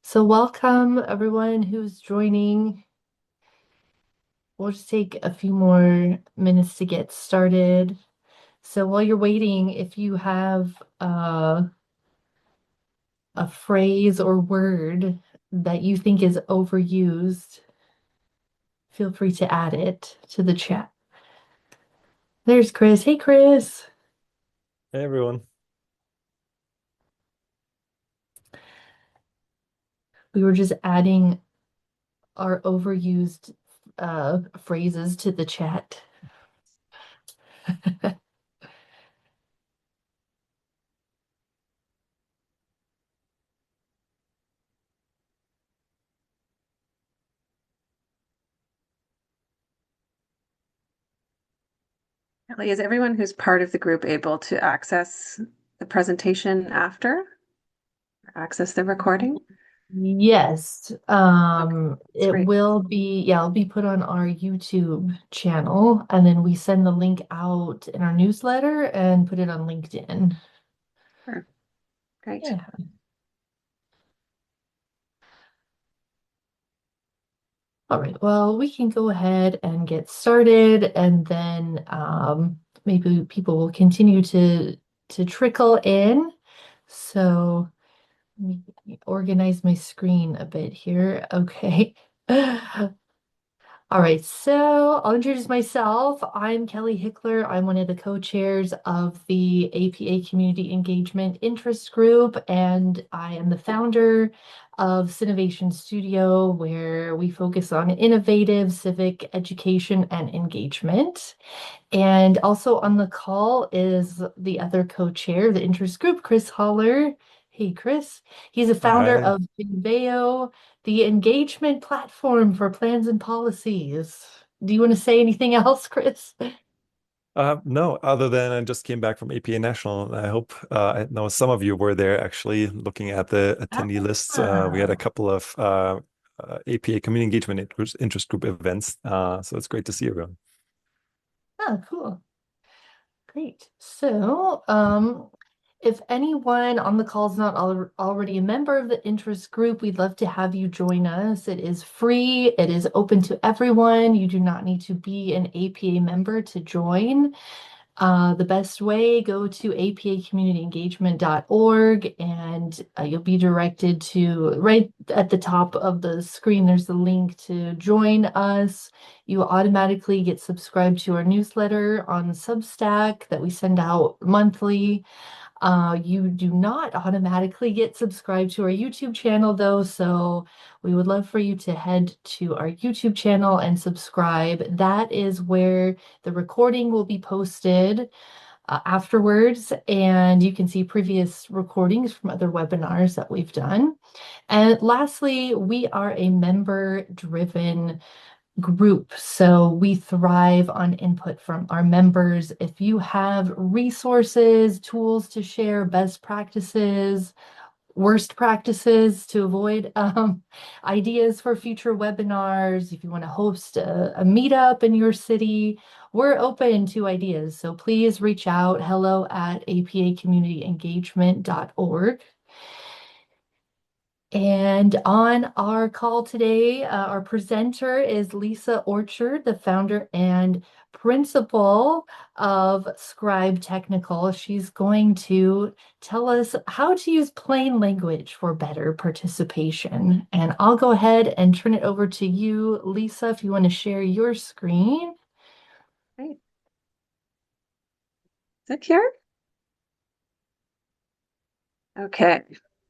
So welcome everyone who's joining. We'll just take a few more minutes to get started. So while you're waiting, if you have a phrase or word that you think is overused, feel free to add it to the chat. There's Chris. Hey, Chris. Hey everyone. We were just adding our overused phrases to the chat. Kelly, is everyone who's part of the group able to access the presentation after? Access the recording? Yes, Okay, that's it great. will be, yeah, it'll be put on our YouTube channel, and then we send the link out in our newsletter and put it on LinkedIn. Sure. Great. Yeah. All right. Well, we can go ahead and get started, and then maybe people will continue to trickle in. So let me organize my screen a bit here. Okay. All right, so I'll introduce myself. I'm Kelly Hickler. I'm one of the co-chairs of the APA Community Engagement Interest Group, and I am the founder of Cinovation Studio, where we focus on innovative civic education and engagement. And also on the call is the other co-chair of the interest group, Chris Holler. Hey, Chris. He's a founder Hi. of Conveyo, the engagement platform for plans and policies. Do you want to say anything else, Chris? No, other than I just came back from APA National, and I hope I know some of you were there actually looking at the attendee lists. We had a Ah, couple of APA Community Engagement Interest Group events, so it's great to see everyone. oh, cool. Great. So, if anyone on the call is not already a member of the interest group, we'd love to have you join us. It is free, it is open to everyone. You do not need to be an APA member to join. The best way, go to apacommunityengagement.org and you'll be directed to right at the top of the screen. There's the link to join us. You will automatically get subscribed to our newsletter on Substack that we send out monthly. You do not automatically get subscribed to our YouTube channel, though, so we would love for you to head to our YouTube channel and subscribe. That is where the recording will be posted afterwards, and you can see previous recordings from other webinars that we've done. And lastly, we are a member-driven group. So we thrive on input from our members. If you have resources, tools to share, best practices, worst practices to avoid, ideas for future webinars, if you want to host a meetup in your city, we're open to ideas. So please reach out, hello@apacommunityengagement.org. And on our call today, our presenter is Lisa Orchard, the founder and principal of Scribe Technical. She's going to tell us how to use plain language for better participation. And I'll go ahead and turn it over to you, Lisa, if you want to share your screen. Great. Is it here? Okay.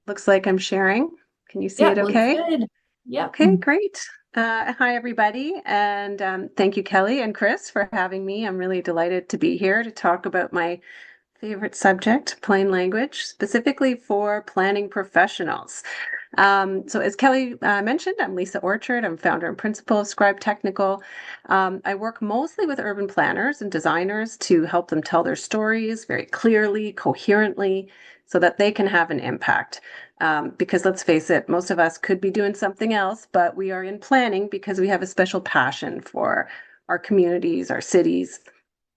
Looks like I'm sharing. Can you see Yeah, it looks okay? good. Yep. Okay, great. Hi, everybody. And thank you, Kelly and Chris, for having me. I'm really delighted to be here to talk about my favorite subject, plain language, specifically for planning professionals. So as Kelly mentioned, I'm Lisa Orchard. I'm founder and principal of Scribe Technical. I work mostly with urban planners and designers to help them tell their stories very clearly, coherently, so that they can have an impact. Because let's face it, most of us could be doing something else, but we are in planning because we have a special passion for our communities, our cities,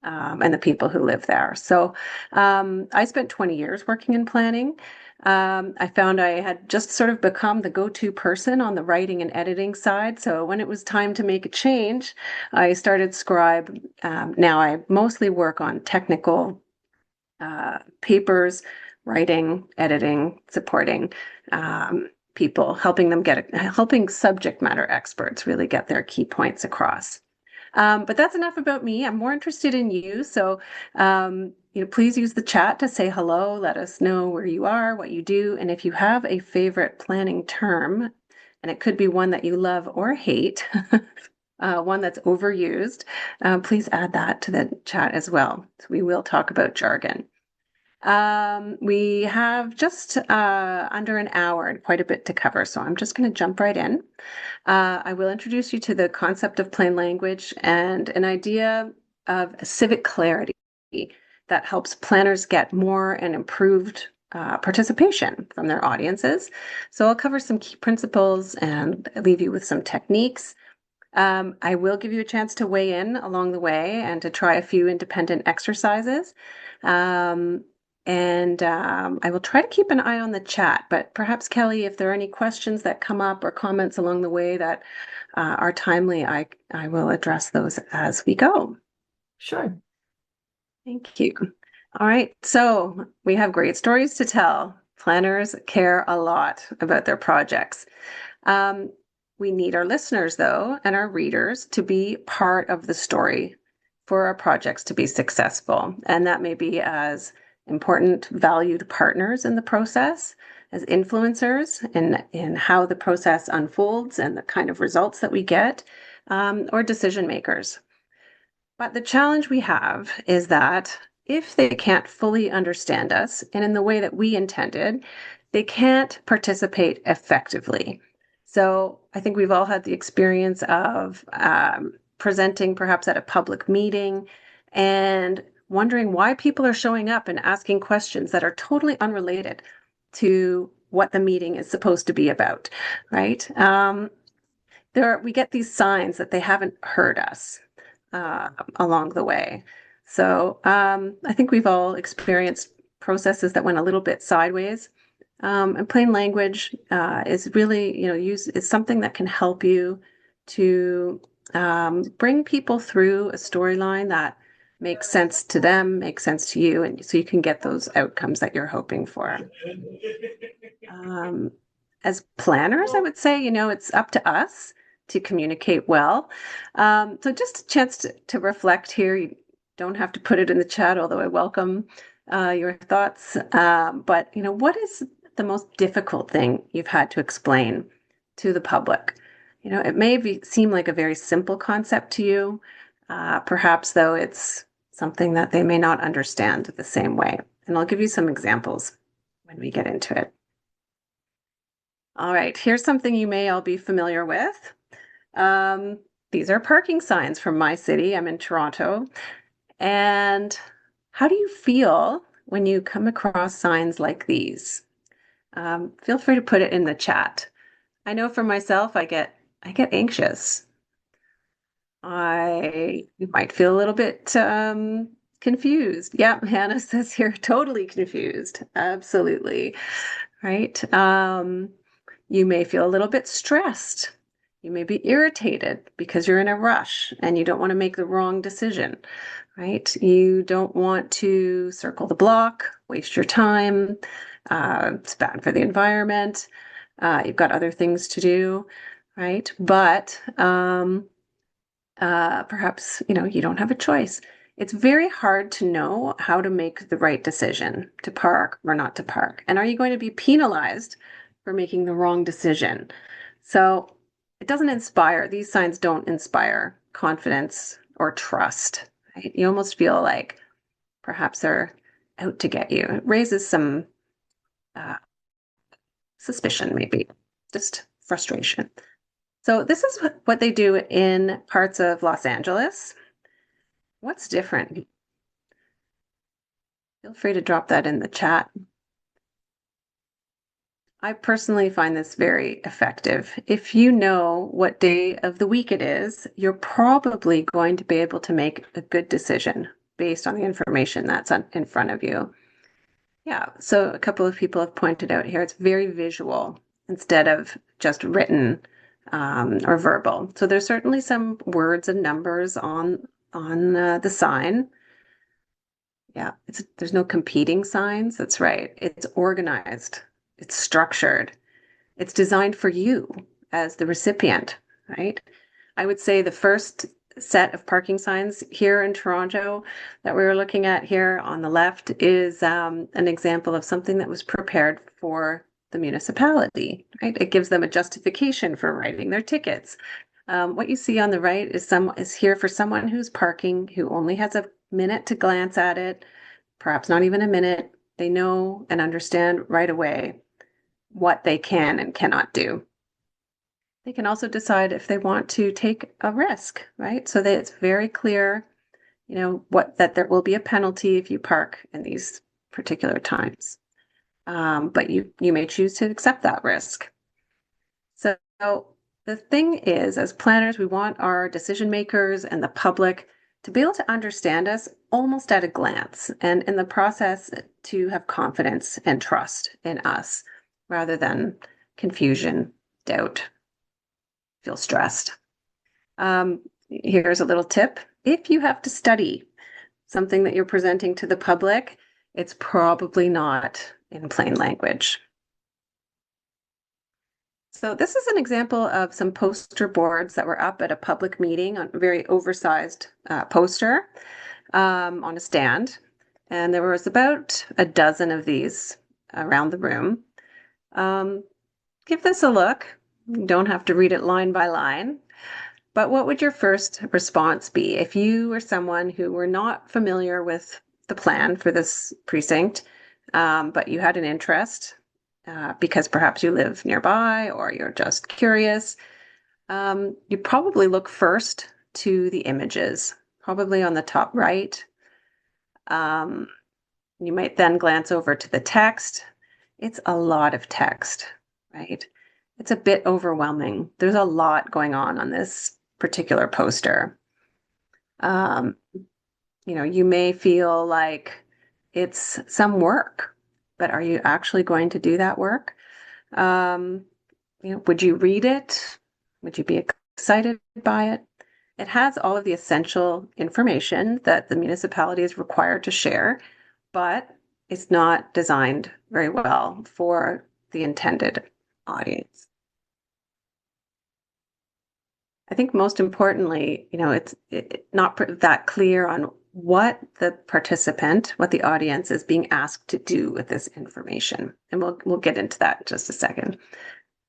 and the people who live there. So I spent 20 years working in planning. I found I had just sort of become the go-to person on the writing and editing side. So when it was time to make a change, I started Scribe. Now I mostly work on technical papers, writing, editing, supporting people, helping subject matter experts really get their key points across. But that's enough about me. I'm more interested in you. So, please use the chat to say hello. Let us know where you are, what you do, and if you have a favorite planning term, and it could be one that you love or hate, one that's overused, please add that to the chat as well. So we will talk about jargon. We have just under an hour and quite a bit to cover, so I'm just going to jump right in. I will introduce you to the concept of plain language and an idea of civic clarity that helps planners get more and improved participation from their audiences. So I'll cover some key principles and leave you with some techniques. I will give you a chance to weigh in along the way and to try a few independent exercises. I will try to keep an eye on the chat, but perhaps, Kelly, if there are any questions that come up or comments along the way that are timely, I will address those as we go. Sure. Thank you. All right, so we have great stories to tell. Planners care a lot about their projects. We need our listeners, though, and our readers to be part of the story for our projects to be successful. And that may be as important, valued partners in the process, as influencers in how the process unfolds and the kind of results that we get, or decision makers. But the challenge we have is that if they can't fully understand us and in the way that we intended, they can't participate effectively. So I think we've all had the experience of presenting perhaps at a public meeting and wondering why people are showing up and asking questions that are totally unrelated to what the meeting is supposed to be about, right? We get these signs that they haven't heard us along the way. So I think we've all experienced processes that went a little bit sideways. And plain language is really, is something that can help you to bring people through a storyline that makes sense to them, makes sense to you, and so you can get those outcomes that you're hoping for. As planners, I would say, it's up to us to communicate well. So just a chance to reflect here. You don't have to put it in the chat, although I welcome your thoughts. But, what is the most difficult thing you've had to explain to the public? It may seem like a very simple concept to you. Perhaps, though, it's something that they may not understand the same way. And I'll give you some examples when we get into it. All right, here's something you may all be familiar with. These are parking signs from my city. I'm in Toronto. And how do you feel when you come across signs like these? Feel free to put it in the chat. I know for myself, I get anxious. You might feel a little bit confused. Yeah, Hannah says here, totally confused. Absolutely. Right. You may feel a little bit stressed. You may be irritated because you're in a rush and you don't want to make the wrong decision, right? You don't want to circle the block, waste your time. It's bad for the environment. You've got other things to do, right? But perhaps, you don't have a choice. It's very hard to know how to make the right decision to park or not to park. And are you going to be penalized for making the wrong decision? So it doesn't inspire, these signs don't inspire confidence or trust. Right? You almost feel like perhaps they're out to get you. It raises some suspicion, maybe, just frustration. So this is what they do in parts of Los Angeles. What's different? Feel free to drop that in the chat. I personally find this very effective. If you know what day of the week it is, you're probably going to be able to make a good decision based on the information that's in front of you. Yeah, so a couple of people have pointed out here it's very visual instead of just written or verbal. So there's certainly some words and numbers on the sign. Yeah, there's no competing signs. That's right. It's organized. It's structured. It's designed for you as the recipient, right? I would say the first set of parking signs here in Toronto that we were looking at here on the left is an example of something that was prepared for the municipality, right? It gives them a justification for writing their tickets. What you see on the right is here for someone who's parking, who only has a minute to glance at it, perhaps not even a minute. They know and understand right away what they can and cannot do. They can also decide if they want to take a risk, right? So that it's very clear, that there will be a penalty if you park in these particular times. But you may choose to accept that risk. So the thing is, as planners, we want our decision makers and the public to be able to understand us almost at a glance, and in the process to have confidence and trust in us rather than confusion, doubt, feel stressed. Here's a little tip. If you have to study something that you're presenting to the public, it's probably not in plain language. So this is an example of some poster boards that were up at a public meeting on a very oversized poster on a stand. And there was about a dozen of these around the room. Give this a look. You don't have to read it line by line. But what would your first response be if you were someone who were not familiar with the plan for this precinct, but you had an interest because perhaps you live nearby or you're just curious? You probably look first to the images, probably on the top right. You might then glance over to the text. It's a lot of text, right? It's a bit overwhelming. There's a lot going on this particular poster. You may feel like it's some work, but are you actually going to do that work? Would you read it? Would you be excited by it? It has all of the essential information that the municipality is required to share, but it's not designed very well for the intended audience. I think most importantly, it's not that clear on what the participant, what the audience is being asked to do with this information. And we'll get into that in just a second.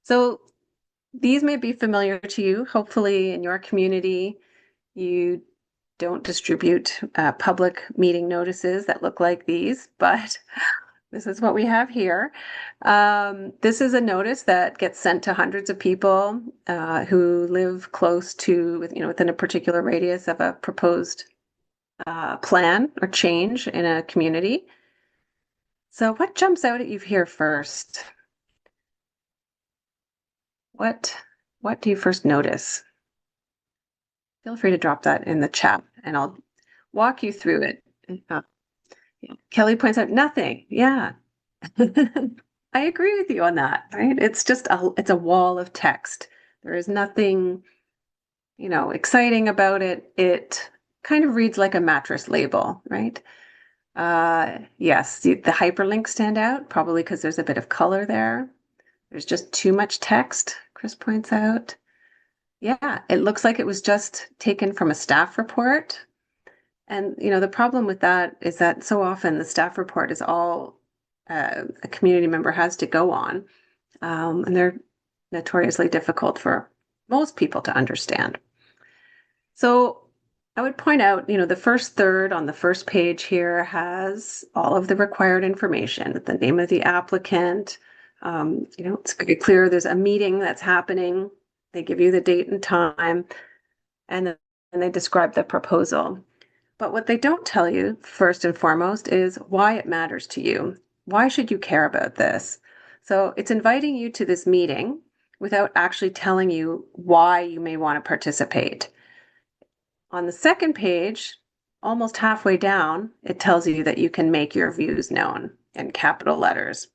So these may be familiar to you. Hopefully in your community, you don't distribute public meeting notices that look like these, but this is what we have here. This is a notice that gets sent to hundreds of people who live close to, within a particular radius of a proposed plan or change in a community. So what jumps out at you here first? What do you first notice? Feel free to drop that in the chat and I'll walk you through it. Kelly points out nothing. Yeah. I agree with you on that, right? It's just it's a wall of text. There is nothing, exciting about it. It kind of reads like a mattress label, right? Yes, the hyperlinks stand out, probably because there's a bit of color there. There's just too much text, Chris points out. Yeah, it looks like it was just taken from a staff report. And, the problem with that is that so often the staff report is all a community member has to go on. And they're notoriously difficult for most people to understand. So I would point out, the first third on the first page here has all of the required information, the name of the applicant. It's very clear there's a meeting that's happening. They give you the date and time, and then they describe the proposal. But what they don't tell you, first and foremost, is why it matters to you. Why should you care about this? So it's inviting you to this meeting without actually telling you why you may want to participate. On the second page, almost halfway down, it tells you that you can make your views known. and capital letters.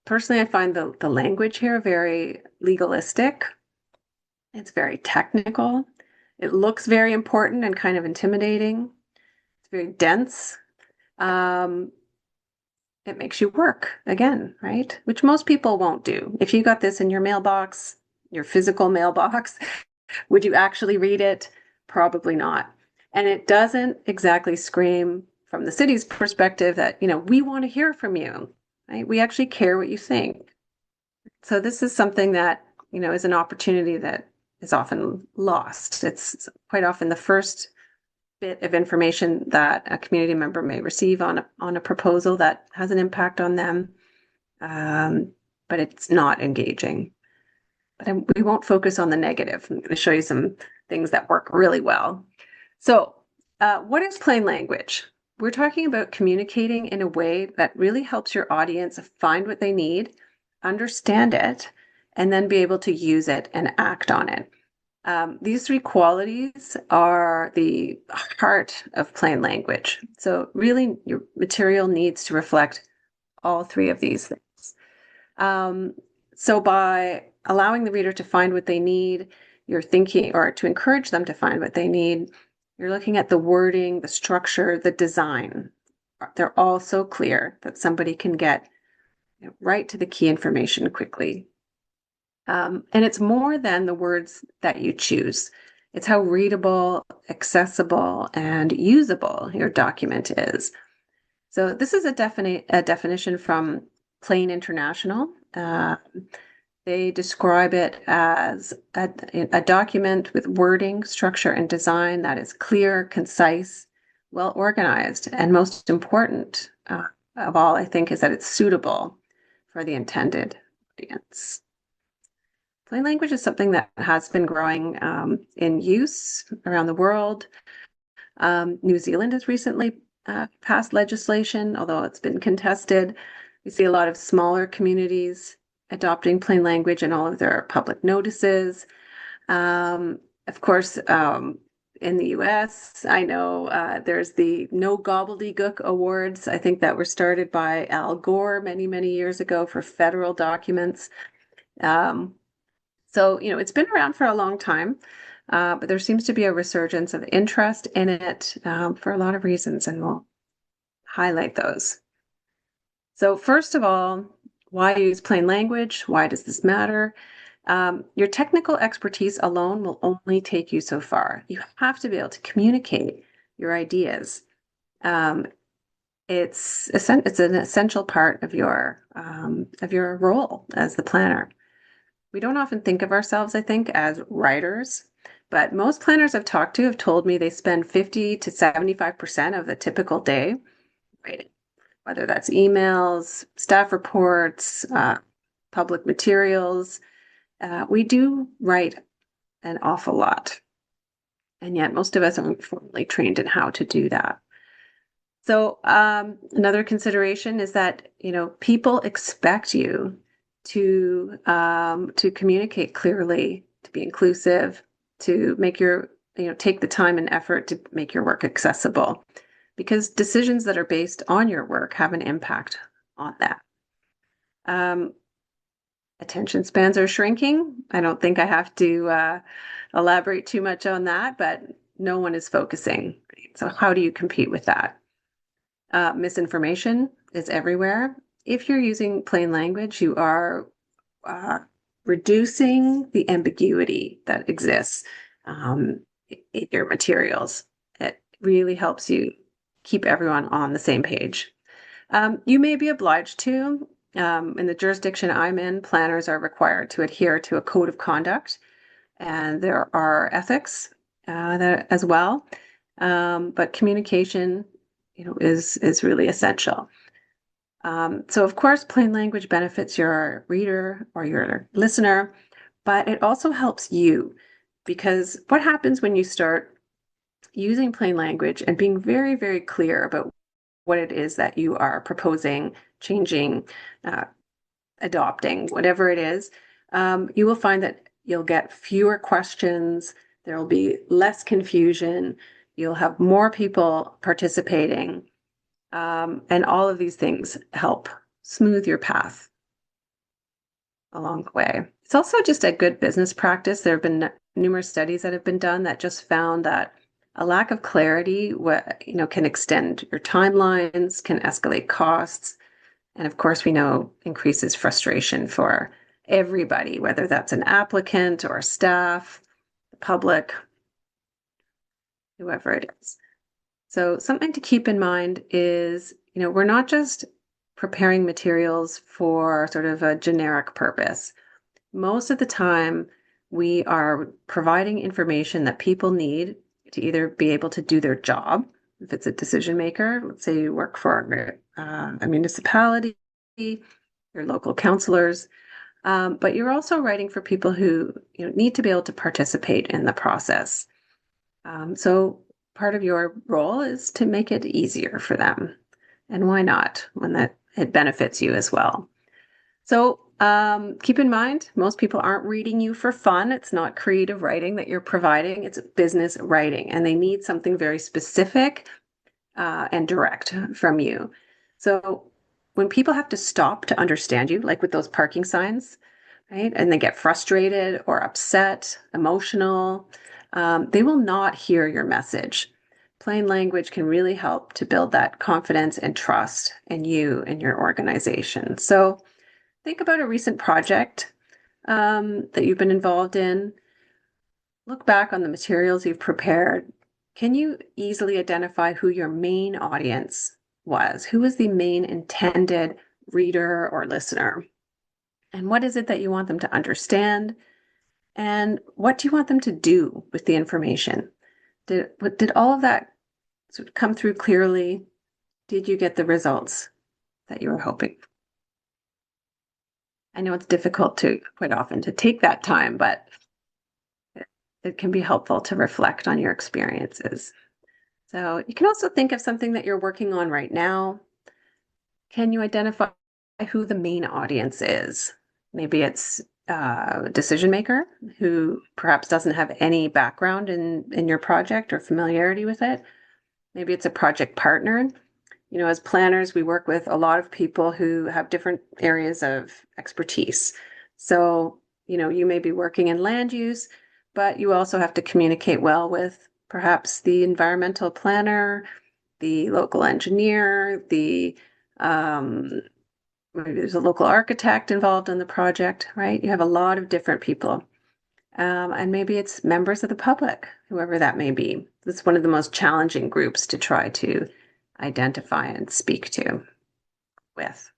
Personally, I find the language here very legalistic. It's very technical. It looks very important and kind of intimidating. It's very dense. It makes you work again, right? Which most people won't do. If you got this in your mailbox, your physical mailbox, would you actually read it? Probably not. And it doesn't exactly scream from the city's perspective that, we want to hear from you, right? We actually care what you think. So this is something that, is an opportunity that is often lost. It's quite often the first bit of information that a community member may receive on a proposal that has an impact on them, but it's not engaging. But we won't focus on the negative. I'm going to show you some things that work really well. So what is plain language? We're talking about communicating in a way that really helps your audience find what they need, understand it, and then be able to use it and act on it. These three qualities are the heart of plain language. So really, your material needs to reflect all three of these things. So by allowing the reader to find what they need, you're thinking, or to encourage them to find what they need, you're looking at the wording, the structure, the design. They're all so clear that somebody can get right to the key information quickly. And it's more than the words that you choose. It's how readable, accessible, and usable your document is. So this is a definition from Plain International. They describe it as a document with wording, structure, and design that is clear, concise, well organized, and most important of all, I think, is that it's suitable for the intended audience. Plain language is something that has been growing in use around the world. New Zealand has recently passed legislation, although it's been contested. We see a lot of smaller communities adopting plain language in all of their public notices. Of course, in the US, I know there's the No Gobbledygook Awards, I think that were started by Al Gore many, many years ago for federal documents. So, it's been around for a long time, but there seems to be a resurgence of interest in it for a lot of reasons, and we'll highlight those. So first of all, why use plain language? Why does this matter? Your technical expertise alone will only take you so far. You have to be able to communicate your ideas. It's an essential part of your role as the planner. We don't often think of ourselves, I think, as writers, but most planners I've talked to have told me they spend 50 to 75% of the typical day writing, whether that's emails, staff reports, public materials. We do write an awful lot, and yet most of us aren't formally trained in how to do that. So another consideration is that, people expect you to communicate clearly, to be inclusive, to make take the time and effort to make your work accessible, because decisions that are based on your work have an impact on that. Attention spans are shrinking. I don't think I have to elaborate too much on that, but no one is focusing. So how do you compete with that? Misinformation is everywhere. If you're using plain language, you are reducing the ambiguity that exists in your materials. It really helps you keep everyone on the same page. You may be obliged to. In the jurisdiction I'm in, planners are required to adhere to a code of conduct, and there are ethics as well. But communication, is really essential. So of course, plain language benefits your reader or your listener, but it also helps you, because what happens when you start using plain language and being very, very clear about what it is that you are proposing, changing, adopting, whatever it is, you will find that you'll get fewer questions, there will be less confusion, you'll have more people participating. And all of these things help smooth your path along the way. It's also just a good business practice. There have been numerous studies that have been done that just found that a lack of clarity, can extend your timelines, can escalate costs, and of course, we know increases frustration for everybody, whether that's an applicant or staff, the public, whoever it is. So something to keep in mind is, we're not just preparing materials for sort of a generic purpose. Most of the time, we are providing information that people need to either be able to do their job. If it's a decision maker, let's say you work for a municipality, your local counselors, but you're also writing for people who need to be able to participate in the process. So part of your role is to make it easier for them. And why not when it benefits you as well? So keep in mind, most people aren't reading you for fun. It's not creative writing that you're providing. It's business writing, and they need something very specific and direct from you. So when people have to stop to understand you, like with those parking signs, right, and they get frustrated or upset, emotional, they will not hear your message. Plain language can really help to build that confidence and trust in you and your organization. So think about a recent project that you've been involved in. Look back on the materials you've prepared. Can you easily identify who your main audience was? Who was the main intended reader or listener? And what is it that you want them to understand? And what do you want them to do with the information? Did all of that sort of come through clearly? Did you get the results that you were hoping? I know it's difficult quite often to take that time, but it can be helpful to reflect on your experiences. So you can also think of something that you're working on right now. Can you identify who the main audience is? Maybe it's a decision maker who perhaps doesn't have any background in your project or familiarity with it. Maybe it's a project partner. As planners, we work with a lot of people who have different areas of expertise. So, you may be working in land use, but you also have to communicate well with perhaps the environmental planner, the local engineer, maybe there's a local architect involved in the project, right? You have a lot of different people. And maybe it's members of the public, whoever that may be. It's one of the most challenging groups to try to identify and speak to with.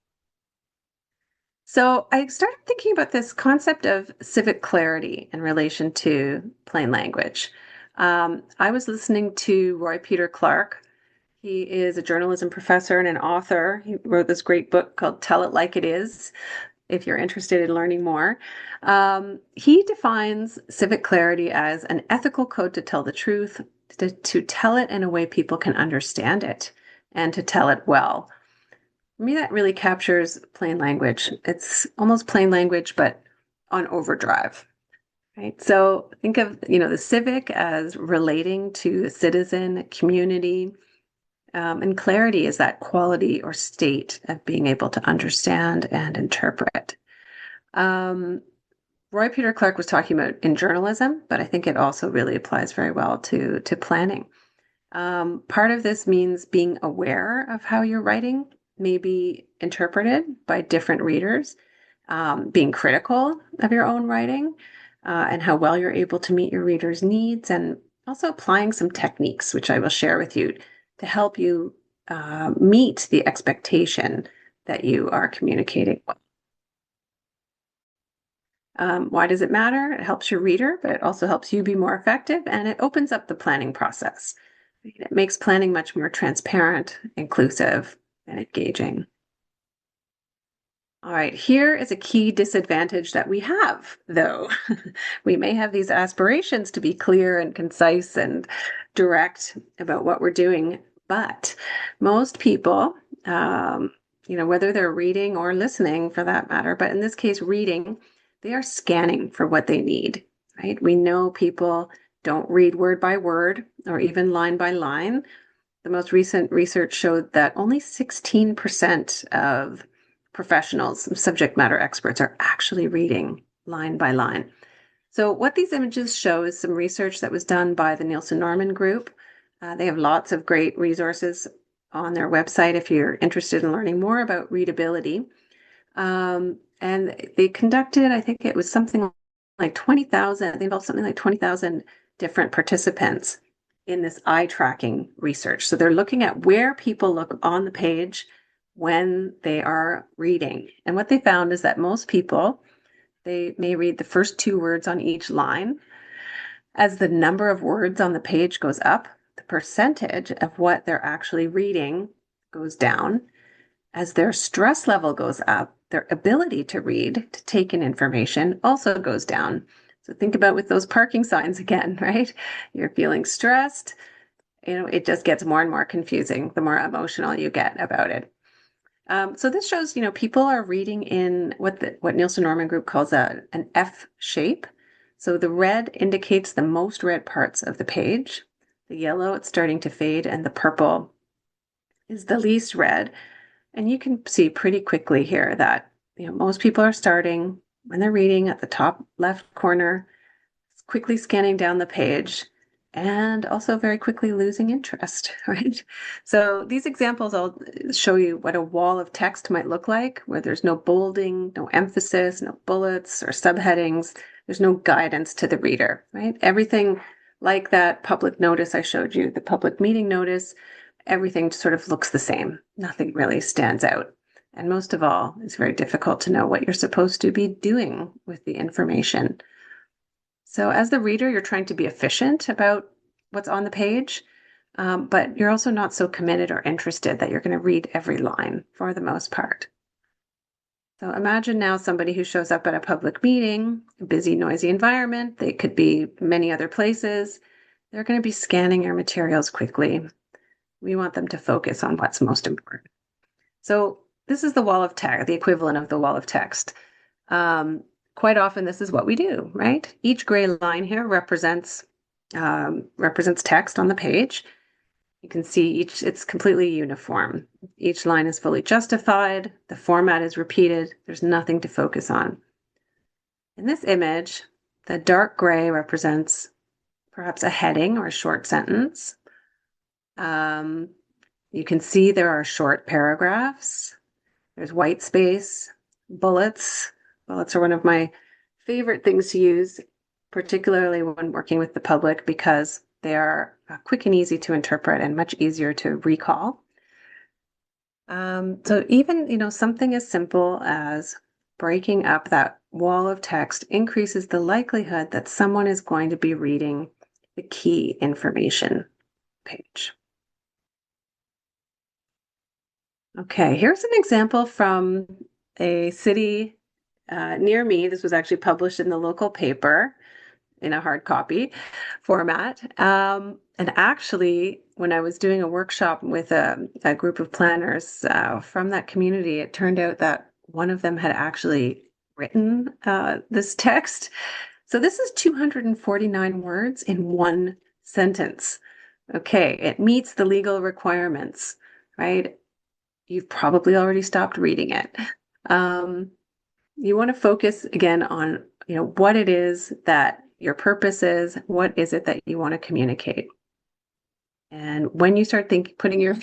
So I started thinking about this concept of civic clarity in relation to plain language. I was listening to Roy Peter Clark. He is a journalism professor and an author. He wrote this great book called Tell It Like It Is, if you're interested in learning more. He defines civic clarity as an ethical code to tell the truth, to tell it in a way people can understand it, and to tell it well. For me, that really captures plain language. It's almost plain language, but on overdrive, right? So think of, the civic as relating to the citizen, community, and clarity is that quality or state of being able to understand and interpret. Roy Peter Clark was talking about in journalism, but I think it also really applies very well to planning. Part of this means being aware of how you're writing may be interpreted by different readers, being critical of your own writing, and how well you're able to meet your readers' needs, and also applying some techniques, which I will share with you to help you meet the expectation that you are communicating with. Why does it matter? It helps your reader, but it also helps you be more effective, and it opens up the planning process. It makes planning much more transparent, inclusive, and engaging. All right, here is a key disadvantage that we have, though. We may have these aspirations to be clear and concise and direct about what we're doing, but most people, whether they're reading or listening for that matter, but in this case, reading, they are scanning for what they need, right? We know people don't read word by word or even line by line. the most recent research showed that only 16% of professionals, subject matter experts, are actually reading line by line. So what these images show is some research that was done by the Nielsen Norman Group. They have lots of great resources on their website if you're interested in learning more about readability. And they conducted, I think it was something like 20,000, they involved something like 20,000 different participants in this eye tracking research. So they're looking at where people look on the page when they are reading. And what they found is that most people, they may read the first 2 words on each line. As the number of words on the page goes up, the percentage of what they're actually reading goes down. As their stress level goes up, their ability to read, to take in information, also goes down. So think about with those parking signs again, right? You're feeling stressed, it just gets more and more confusing the more emotional you get about it. So this shows, people are reading in what Nielsen Norman Group calls an F shape. So the red indicates the most read parts of the page. The yellow, it's starting to fade, and the purple is the least read. And you can see pretty quickly here that most people are starting when they're reading at the top left corner, quickly scanning down the page, and also very quickly losing interest, right? So these examples, I'll show you what a wall of text might look like, where there's no bolding, no emphasis, no bullets or subheadings. There's no guidance to the reader, right? Everything like that public notice I showed you, the public meeting notice, everything sort of looks the same. Nothing really stands out. And most of all, it's very difficult to know what you're supposed to be doing with the information. So as the reader, you're trying to be efficient about what's on the page, but you're also not so committed or interested that you're going to read every line for the most part. So imagine now somebody who shows up at a public meeting, a busy, noisy environment. They could be many other places. They're going to be scanning your materials quickly. We want them to focus on what's most important. So this is the wall of text, the equivalent of the wall of text. Quite often, this is what we do, right? Each gray line here represents text on the page. You can see it's completely uniform. Each line is fully justified. The format is repeated. There's nothing to focus on. In this image, the dark gray represents perhaps a heading or a short sentence. You can see there are short paragraphs. There's white space, bullets. Bullets are one of my favorite things to use, particularly when working with the public, because they are quick and easy to interpret and much easier to recall. So even, something as simple as breaking up that wall of text increases the likelihood that someone is going to be reading the key information page. Okay, here's an example from a city near me. This was actually published in the local paper in a hard copy format. And actually, when I was doing a workshop with a group of planners from that community, it turned out that one of them had actually written this text. So this is 249 words in one sentence. Okay, it meets the legal requirements, right? You've probably already stopped reading it. You want to focus again on, what it is that your purpose is. What is it that you want to communicate? And when you start putting your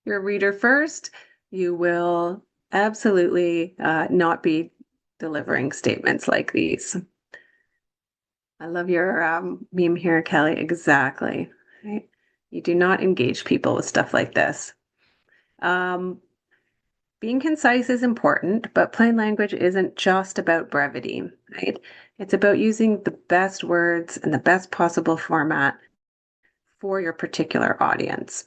reader first, you will absolutely not be delivering statements like these. I love your meme here, Kelly. Exactly. Right? You do not engage people with stuff like this. Being concise is important, but plain language isn't just about brevity, right? It's about using the best words and the best possible format for your particular audience.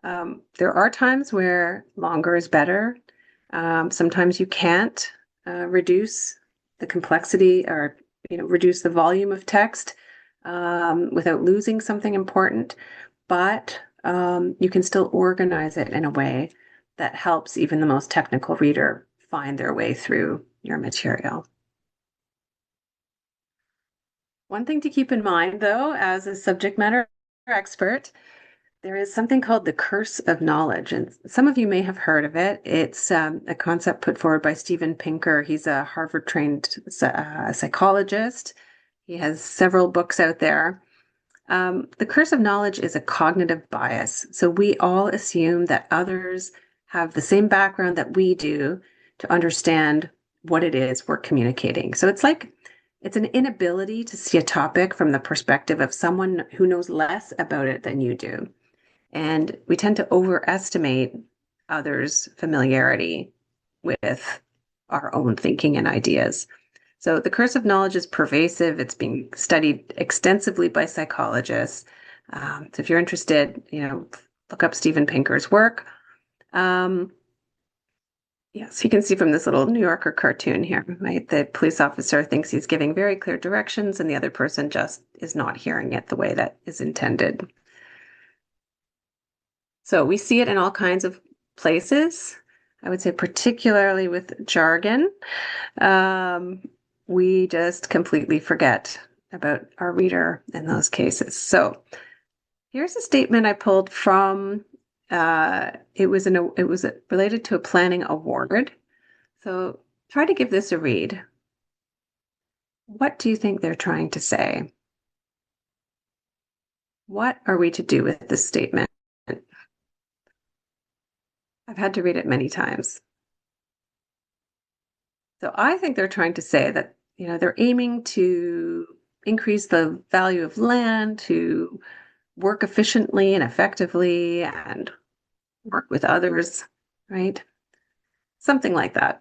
There are times where longer is better. Sometimes you can't reduce the complexity or reduce the volume of text without losing something important, but you can still organize it in a way that helps even the most technical reader find their way through your material. One thing to keep in mind, though, as a subject matter expert, there is something called the curse of knowledge, and some of you may have heard of it. It's a concept put forward by Steven Pinker. He's a Harvard-trained psychologist. He has several books out there. The curse of knowledge is a cognitive bias. So we all assume that others have the same background that we do to understand what it is we're communicating. So it's an inability to see a topic from the perspective of someone who knows less about it than you do. And we tend to overestimate others' familiarity with our own thinking and ideas. So the curse of knowledge is pervasive. It's being studied extensively by psychologists. So if you're interested, look up Steven Pinker's work. Yes, you can see from this little New Yorker cartoon here, right? The police officer thinks he's giving very clear directions, and the other person just is not hearing it the way that is intended. So we see it in all kinds of places. I would say particularly with jargon. We just completely forget about our reader in those cases. So here's a statement I pulled from, it was related to a planning award. So try to give this a read. What do you think they're trying to say? What are we to do with this statement? I've had to read it many times. So I think they're trying to say that, they're aiming to increase the value of land, to work efficiently and effectively and work with others, right? Something like that.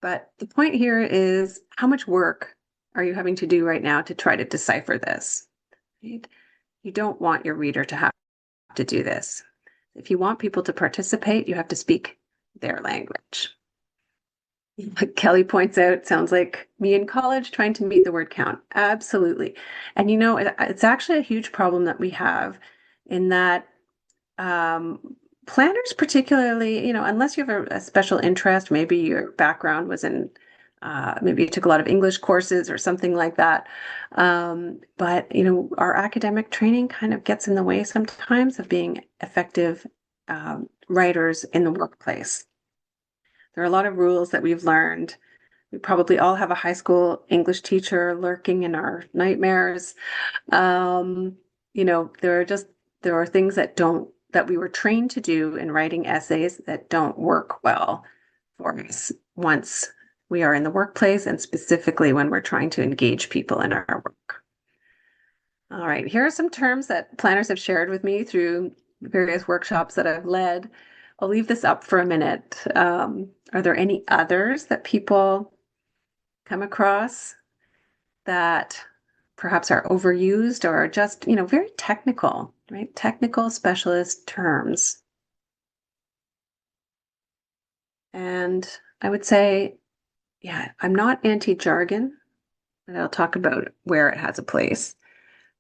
But the point here is, how much work are you having to do right now to try to decipher this? Right? You don't want your reader to have to do this. If you want people to participate, you have to speak their language. Like Kelly points out, sounds like me in college trying to meet the word count. Absolutely. And it's actually a huge problem that we have in that planners particularly, unless you have a special interest, maybe your background was in, maybe you took a lot of English courses or something like that. But, our academic training kind of gets in the way sometimes of being effective writers in the workplace. There are a lot of rules that we've learned. We probably all have a high school English teacher lurking in our nightmares. There are things that we were trained to do in writing essays that don't work well for us once we are in the workplace, and specifically when we're trying to engage people in our work. All right, here are some terms that planners have shared with me through various workshops that I've led. I'll leave this up for a minute. Are there any others that people come across that perhaps are overused or are just, very technical, right? Technical specialist terms. And I would say, I'm not anti-jargon, and I'll talk about where it has a place.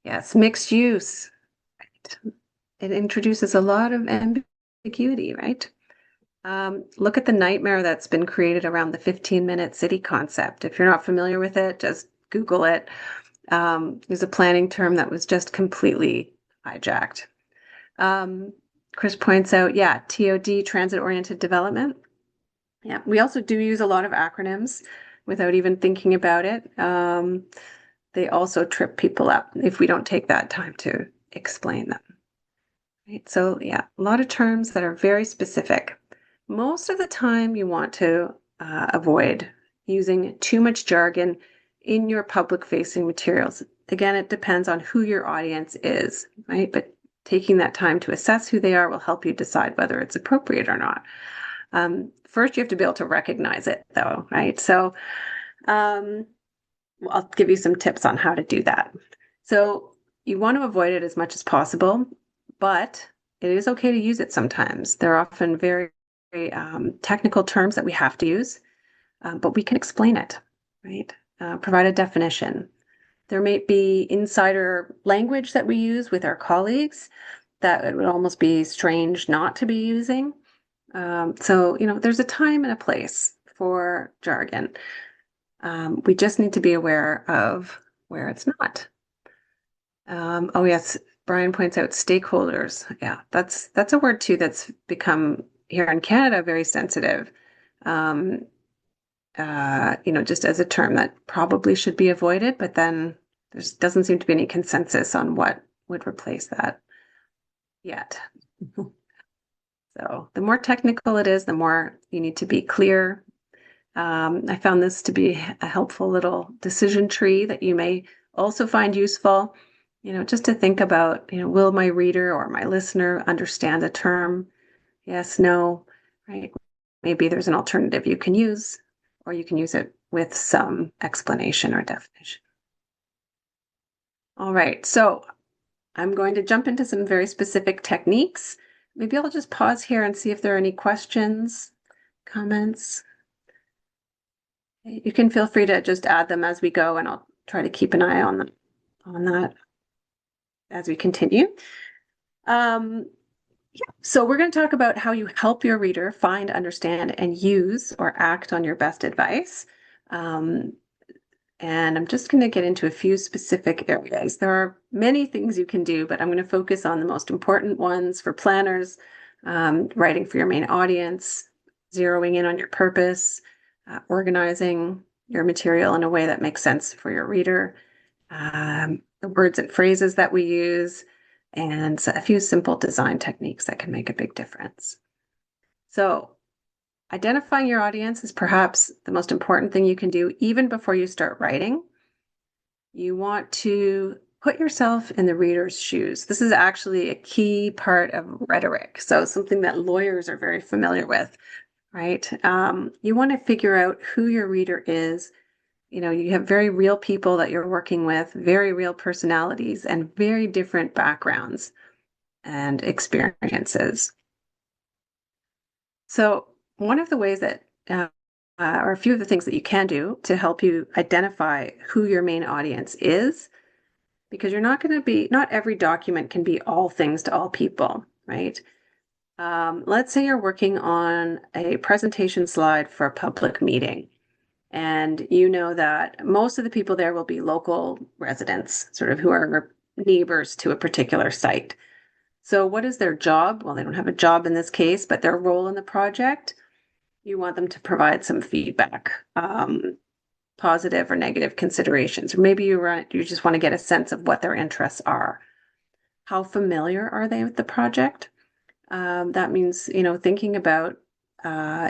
Yes, mixed use. Right? It introduces a lot of ambiguity, right? Look at the nightmare that's been created around the 15-minute city concept. If you're not familiar with it, just Google it. There's a planning term that was just completely hijacked. Chris points out, TOD, transit-oriented development. Yeah, we also do use a lot of acronyms without even thinking about it. They also trip people up if we don't take that time to explain them. Right? So a lot of terms that are very specific. Most of the time you want to avoid using too much jargon in your public-facing materials. Again, it depends on who your audience is, right? But taking that time to assess who they are will help you decide whether it's appropriate or not. First, you have to be able to recognize it, though, right? So I'll give you some tips on how to do that. So you want to avoid it as much as possible, but it is okay to use it sometimes. There are often very, very technical terms that we have to use, but we can explain it, right? Provide a definition. There may be insider language that we use with our colleagues that it would almost be strange not to be using. So, there's a time and a place for jargon. We just need to be aware of where it's not. Oh, yes. Brian points out stakeholders. Yeah, that's a word too that's become here in Canada very sensitive. Just as a term that probably should be avoided, but then there doesn't seem to be any consensus on what would replace that yet. So the more technical it is, the more you need to be clear. I found this to be a helpful little decision tree that you may also find useful, just to think about, will my reader or my listener understand a term? Yes, no, right? Maybe there's an alternative you can use, or you can use it with some explanation or definition. All right, so I'm going to jump into some very specific techniques. Maybe I'll just pause here and see if there are any questions, comments. You can feel free to just add them as we go, and I'll try to keep an eye on that as we continue. So we're going to talk about how you help your reader find, understand, and use or act on your best advice. And I'm just going to get into a few specific areas. There are many things you can do, but I'm going to focus on the most important ones for planners, writing for your main audience, zeroing in on your purpose, organizing your material in a way that makes sense for your reader, the words and phrases that we use, and a few simple design techniques that can make a big difference. So identifying your audience is perhaps the most important thing you can do even before you start writing. You want to put yourself in the reader's shoes. This is actually a key part of rhetoric, so something that lawyers are very familiar with, right? You want to figure out who your reader is. You have very real people that you're working with, very real personalities, and very different backgrounds and experiences. So one of the ways that, or a few of the things that you can do to help you identify who your main audience is, because not every document can be all things to all people, right? Let's say you're working on a presentation slide for a public meeting. And you know that most of the people there will be local residents, sort of who are neighbors to a particular site. So what is their job? Well, they don't have a job in this case, but their role in the project, you want them to provide some feedback, positive or negative considerations. Or maybe you just want to get a sense of what their interests are. How familiar are they with the project? That means, thinking about,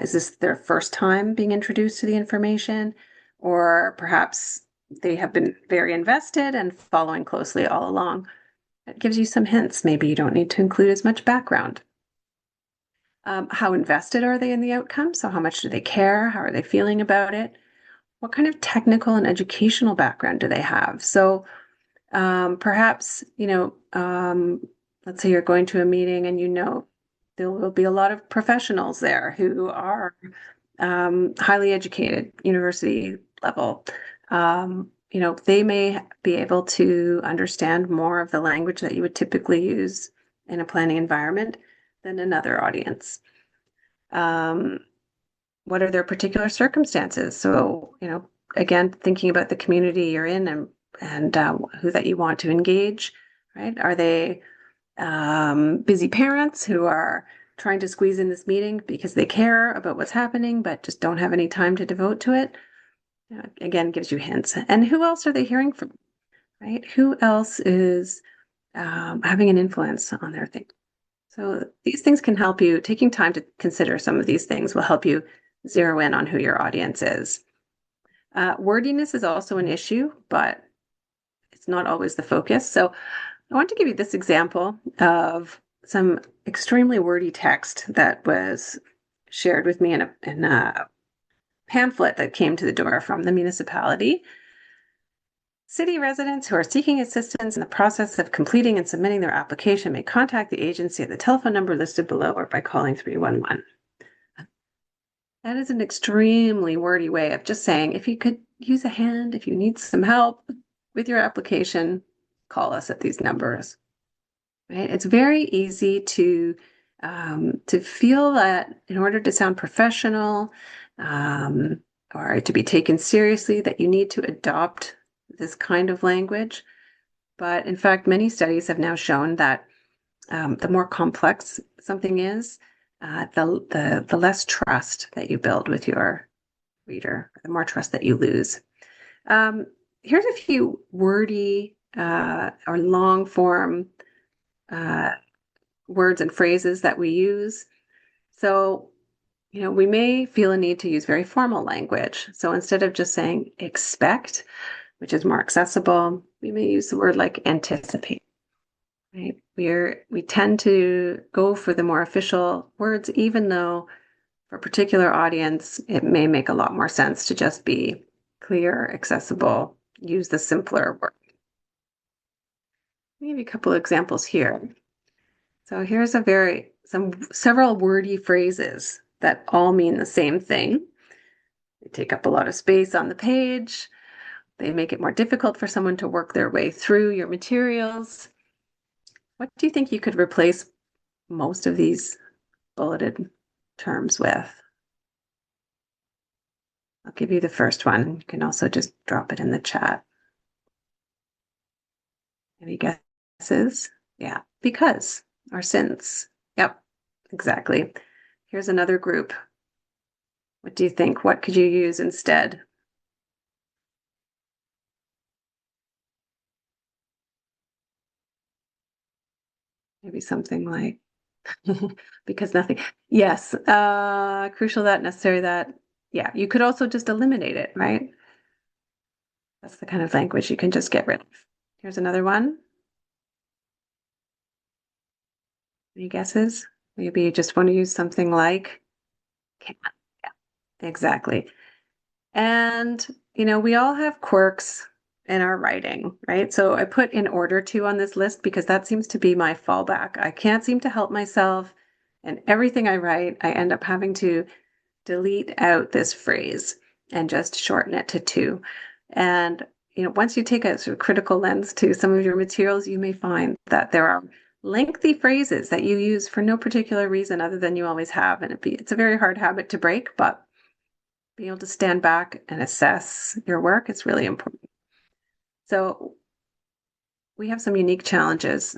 is this their first time being introduced to the information? Or perhaps they have been very invested and following closely all along. It gives you some hints. Maybe you don't need to include as much background. How invested are they in the outcome? So how much do they care? How are they feeling about it? What kind of technical and educational background do they have? So perhaps, let's say you're going to a meeting and there will be a lot of professionals there who are highly educated, university level. They may be able to understand more of the language that you would typically use in a planning environment than another audience. What are their particular circumstances? So, again, thinking about the community you're in and who that you want to engage, right? Are they busy parents who are trying to squeeze in this meeting because they care about what's happening, but just don't have any time to devote to it? Again, gives you hints. And who else are they hearing from, right? Who else is having an influence on their thing? So these things can help you. Taking time to consider some of these things will help you zero in on who your audience is. Wordiness is also an issue, but it's not always the focus. So I want to give you this example of some extremely wordy text that was shared with me in a pamphlet that came to the door from the municipality. City residents who are seeking assistance in the process of completing and submitting their application may contact the agency at the telephone number listed below or by calling 311. That is an extremely wordy way of just saying, if you could use a hand, if you need some help with your application, call us at these numbers. Right? It's very easy to feel that in order to sound professional or to be taken seriously, that you need to adopt this kind of language. But in fact, many studies have now shown that the more complex something is, the less trust that you build with your reader, the more trust that you lose. Here's a few wordy or long form words and phrases that we use. So, we may feel a need to use very formal language. So instead of just saying expect, which is more accessible, we may use the word like anticipate. Right? We tend to go for the more official words, even though for a particular audience, it may make a lot more sense to just be clear, accessible, use the simpler word. I'll give you a couple of examples here. So here's several wordy phrases that all mean the same thing. They take up a lot of space on the page. They make it more difficult for someone to work their way through your materials. What do you think you could replace most of these bulleted terms with? I'll give you the first one. You can also just drop it in the chat. Any guesses? Yeah, because or since. Yep, exactly. Here's another group. What do you think? What could you use instead? Maybe something like because nothing. Yes, crucial that, necessary that. Yeah, you could also just eliminate it, right? That's the kind of language you can just get rid of. Here's another one. Any guesses? Maybe you just want to use something like can. Yeah, exactly. And, we all have quirks in our writing, right? So I put in order to on this list because that seems to be my fallback. I can't seem to help myself. And everything I write, I end up having to delete out this phrase and just shorten it to to. And, once you take a sort of critical lens to some of your materials, you may find that there are lengthy phrases that you use for no particular reason other than you always have. And it's a very hard habit to break, but being able to stand back and assess your work is really important. So we have some unique challenges.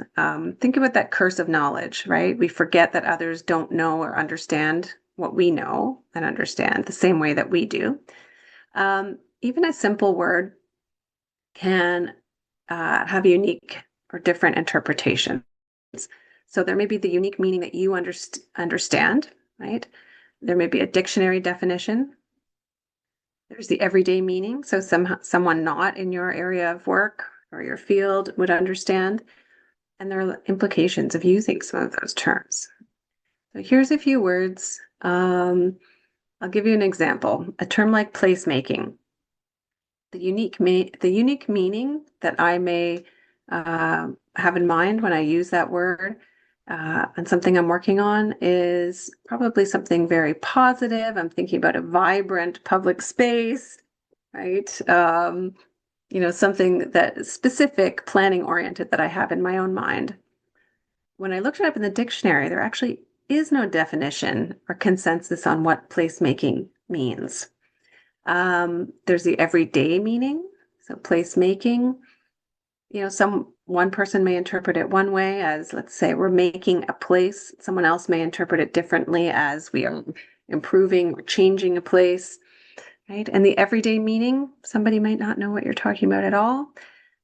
Think about that curse of knowledge, right? We forget that others don't know or understand what we know and understand the same way that we do. Even a simple word can have unique or different interpretations. So there may be the unique meaning that you understand, right? There may be a dictionary definition. There's the everyday meaning. So someone not in your area of work or your field would understand. And there are implications of using some of those terms. So here's a few words. I'll give you an example. A term like placemaking. The unique meaning that I may have in mind when I use that word and something I'm working on is probably something very positive. I'm thinking about a vibrant public space, right? Something that is specific, planning oriented that I have in my own mind. When I looked it up in the dictionary, there actually is no definition or consensus on what placemaking means. There's the everyday meaning. So placemaking, one person may interpret it one way as, let's say, we're making a place. Someone else may interpret it differently as we are improving or changing a place, right? And the everyday meaning, somebody might not know what you're talking about at all.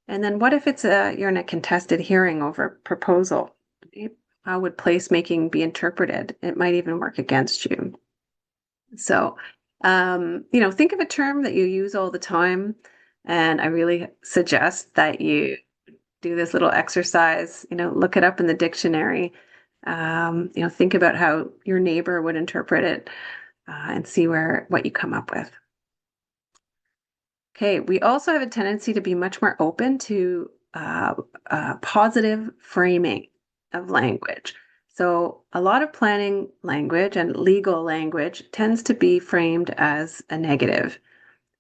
And then what if you're in a contested hearing over a proposal? Right? How would placemaking be interpreted? It might even work against you. So, think of a term that you use all the time. And I really suggest that you do this little exercise, look it up in the dictionary, think about how your neighbor would interpret it and see what you come up with. Okay, we also have a tendency to be much more open to positive framing of language. So a lot of planning language and legal language tends to be framed as a negative.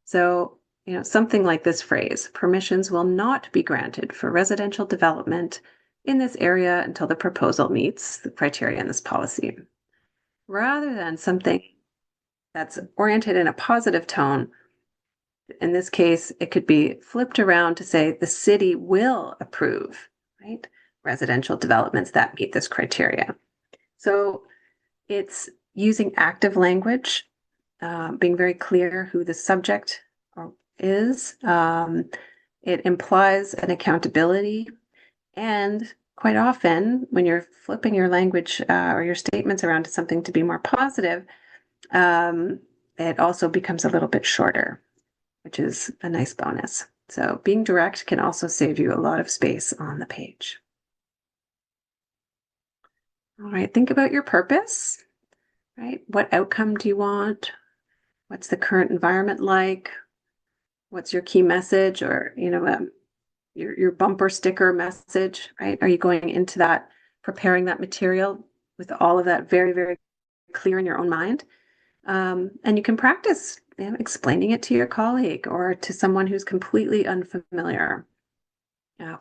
So, something like this phrase, permissions will not be granted for residential development in this area until the proposal meets the criteria in this policy. Rather than something that's oriented in a positive tone, In this case, it could be flipped around to say the city will approve, right? Residential developments that meet this criteria. So it's using active language, being very clear who the subject is. It implies an accountability, and quite often when you're flipping your language or your statements around to something to be more positive, it also becomes a little bit shorter, which is a nice bonus. So being direct can also save you a lot of space on the page. All right, think about your purpose, right? What outcome do you want? What's the current environment like? What's your key message, or your bumper sticker message, right? Are you going into that, preparing that material with all of that very, very clear in your own mind? And you can practice explaining it to your colleague or to someone who's completely unfamiliar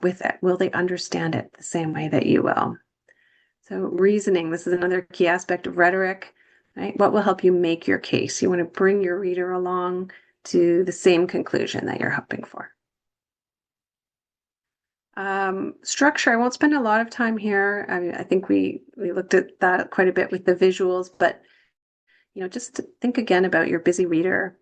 with it. Will they understand it the same way that you will? So reasoning, this is another key aspect of rhetoric, right? What will help you make your case? You want to bring your reader along to the same conclusion that you're hoping for. Structure, I won't spend a lot of time here. I mean, I think we looked at that quite a bit with the visuals, but just think again about your busy reader.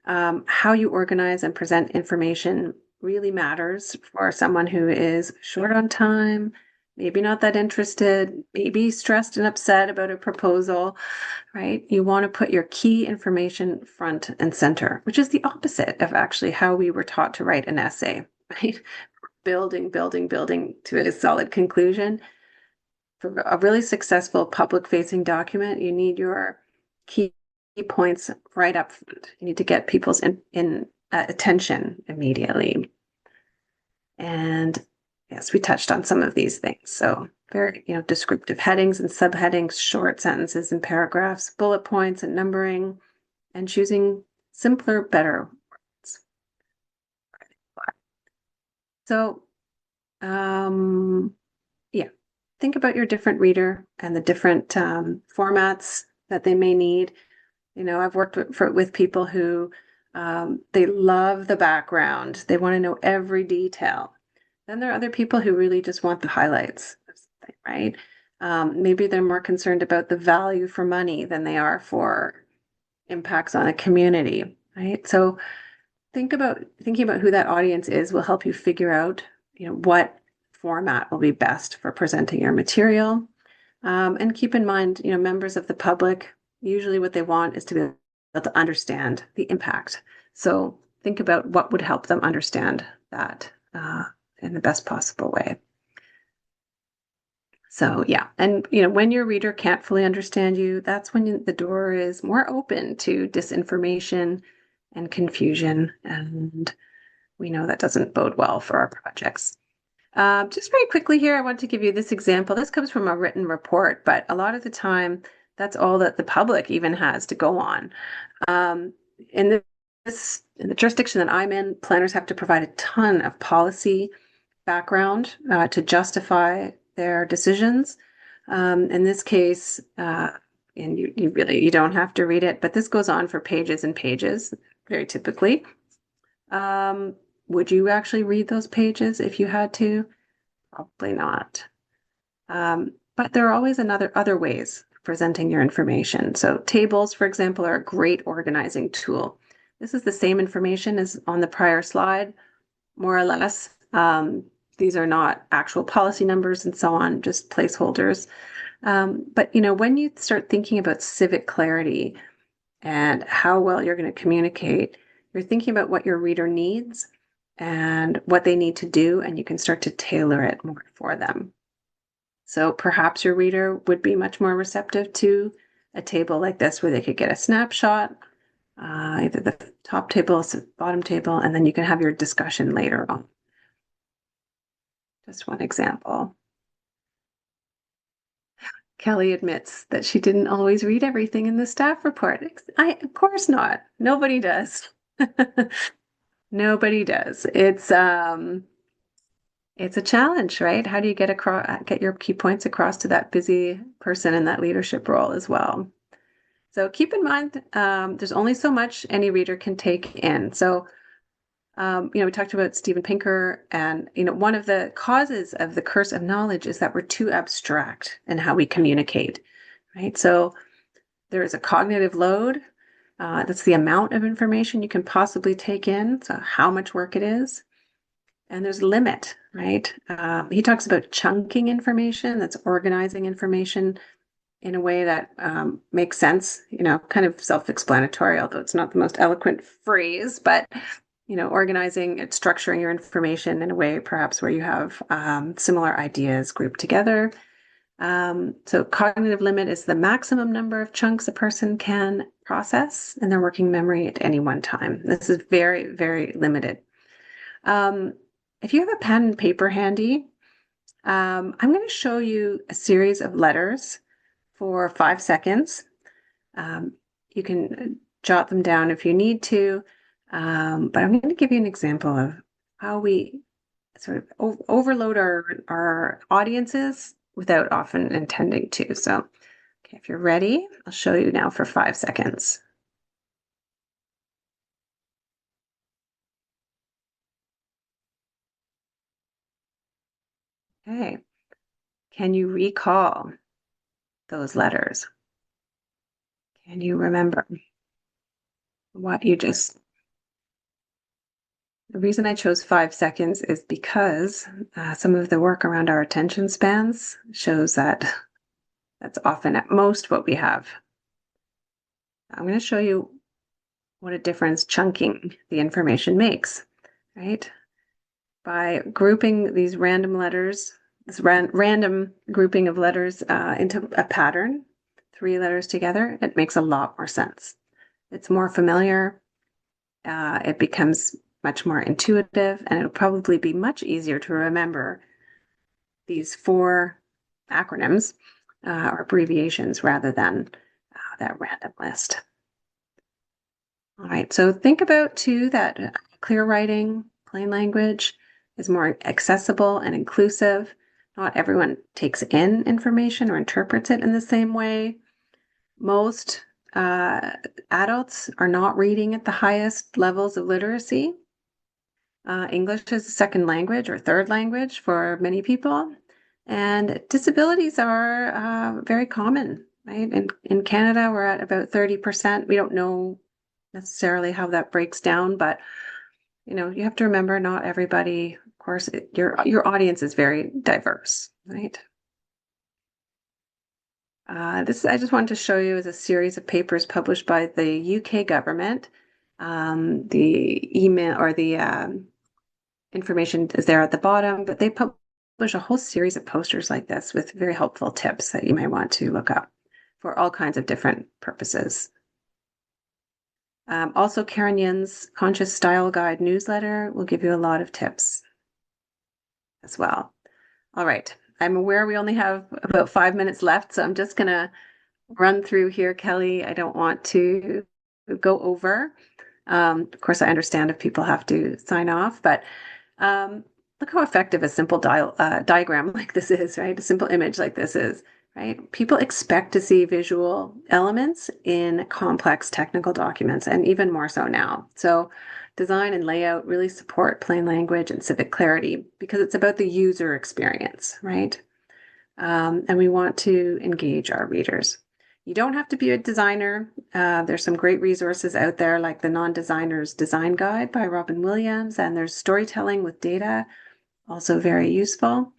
How you organize and present information really matters for someone who is short on time, maybe not that interested, maybe stressed and upset about a proposal, right? You want to put your key information front and center, which is the opposite of actually how we were taught to write an essay, right? Building to a solid conclusion. For a really successful public-facing document, you need your key points right up front. You need to get people's attention immediately. And yes, we touched on some of these things. So very, descriptive headings and subheadings, short sentences and paragraphs, bullet points and numbering, and choosing simpler, better words. So, think about your different reader and the different formats that they may need. I've worked with people who they love the background. They want to know every detail. Then there are other people who really just want the highlights of something, right? Maybe they're more concerned about the value for money than they are for impacts on a community, right? So thinking about who that audience is will help you figure out, what format will be best for presenting your material. And keep in mind, members of the public, usually what they want is to be able to understand the impact. So think about what would help them understand that in the best possible way. So yeah, and when your reader can't fully understand you, that's when the door is more open to disinformation and confusion, and we know that doesn't bode well for our projects. Just very quickly here, I want to give you this example. This comes from a written report, but a lot of the time, that's all that the public even has to go on. In the jurisdiction that I'm in, planners have to provide a ton of policy background to justify their decisions. In this case, and you don't have to read it, but this goes on for pages and pages, very typically. Would you actually read those pages if you had to? Probably not. But there are always other ways of presenting your information. So tables, for example, are a great organizing tool. This is the same information as on the prior slide, more or less. These are not actual policy numbers and so on, just placeholders. But when you start thinking about civic clarity and how well you're going to communicate, you're thinking about what your reader needs and what they need to do, and you can start to tailor it more for them. So perhaps your reader would be much more receptive to a table like this where they could get a snapshot, either the top table, bottom table, and then you can have your discussion later on. Just one example. Kelly admits that she didn't always read everything in the staff report. Of course not. Nobody does. Nobody does. It's a challenge, right? How do you get your key points across to that busy person in that leadership role as well? So keep in mind, there's only so much any reader can take in. So We talked about Steven Pinker, and one of the causes of the curse of knowledge is that we're too abstract in how we communicate, right? So there is a cognitive load. That's the amount of information you can possibly take in, so how much work it is. And there's a limit, right? He talks about chunking information, that's organizing information in a way that makes sense, kind of self-explanatory, although it's not the most eloquent phrase, but organizing and structuring your information in a way perhaps where you have similar ideas grouped together. So cognitive limit is the maximum number of chunks a person can process in their working memory at any one time. This is very, very limited. If you have a pen and paper handy, I'm going to show you a series of letters for 5 seconds. You can jot them down if you need to, but I'm going to give you an example of how we sort of overload our audiences without often intending to. So, okay, if you're ready, I'll show you now for 5 seconds. Okay, can you recall those letters? Can you remember what you just... The reason I chose 5 seconds is because some of the work around our attention spans shows that that's often at most what we have. I'm going to show you what a difference chunking the information makes, right? By grouping these random letters, this random grouping of letters into a pattern, 3 letters together, it makes a lot more sense. It's more familiar. It becomes much more intuitive, and it'll probably be much easier to remember these 4 acronyms or abbreviations rather than that random list. All right, so think about too that clear writing, plain language is more accessible and inclusive. Not everyone takes in information or interprets it in the same way. Most adults are not reading at the highest levels of literacy. English is a second language or third language for many people. And disabilities are very common, right? In Canada, we're at about 30%. We don't know necessarily how that breaks down, but you have to remember not everybody, of course, your audience is very diverse, right? This I just wanted to show you is a series of papers published by the UK government. The email or the information is there at the bottom, but they publish a whole series of posters like this with very helpful tips that you may want to look up for all kinds of different purposes. Also, Karen Yin's Conscious Style Guide newsletter will give you a lot of tips as well. All right, I'm aware we only have about 5 minutes left, so I'm just going to run through here, Kelly. I don't want to go over. Of course, I understand if people have to sign off, but look how effective a simple diagram like this is, right? A simple image like this is, right? People expect to see visual elements in complex technical documents, and even more so now. So design and layout really support plain language and civic clarity because it's about the user experience, right? And we want to engage our readers. You don't have to be a designer. There's some great resources out there like the Non-Designer's Design Guide by Robin Williams, and there's Storytelling with Data, also very useful.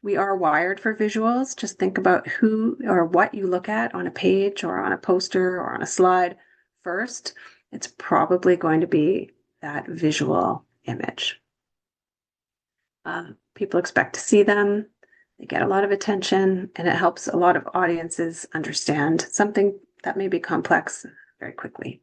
We are wired for visuals. Just think about who or what you look at on a page or on a poster or on a slide first. It's probably going to be that visual image. People expect to see them. They get a lot of attention, and it helps a lot of audiences understand something that may be complex very quickly.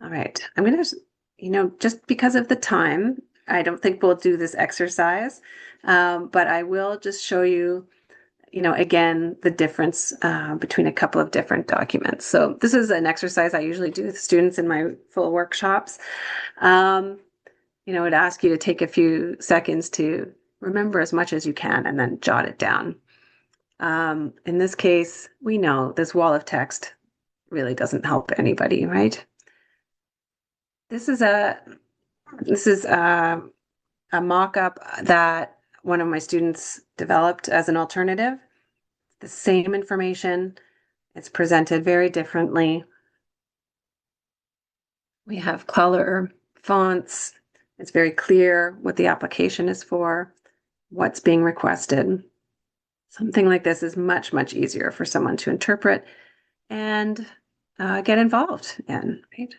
All right, I'm going to, just because of the time, I don't think we'll do this exercise, but I will just show you, again, the difference between a couple of different documents. So this is an exercise I usually do with students in my full workshops. I'd ask you to take a few seconds to remember as much as you can and then jot it down. In this case, we know this wall of text really doesn't help anybody, right? This is a mock-up that one of my students developed as an alternative. The same information, it's presented very differently. We have color, fonts. It's very clear what the application is for, what's being requested. Something like this is much, much easier for someone to interpret and get involved in, right?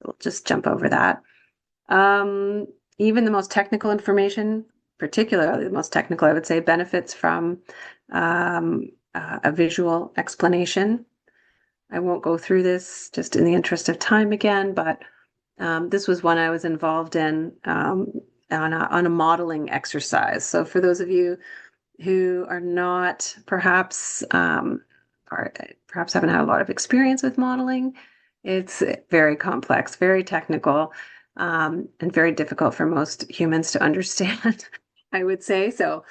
We'll just jump over that. Even the most technical information, particularly the most technical, I would say, benefits from a visual explanation. I won't go through this just in the interest of time again, but this was one I was involved in on a modeling exercise. So for those of you who are not perhaps or perhaps haven't had a lot of experience with modeling, it's very complex, very technical, and very difficult for most humans to understand, I would say. So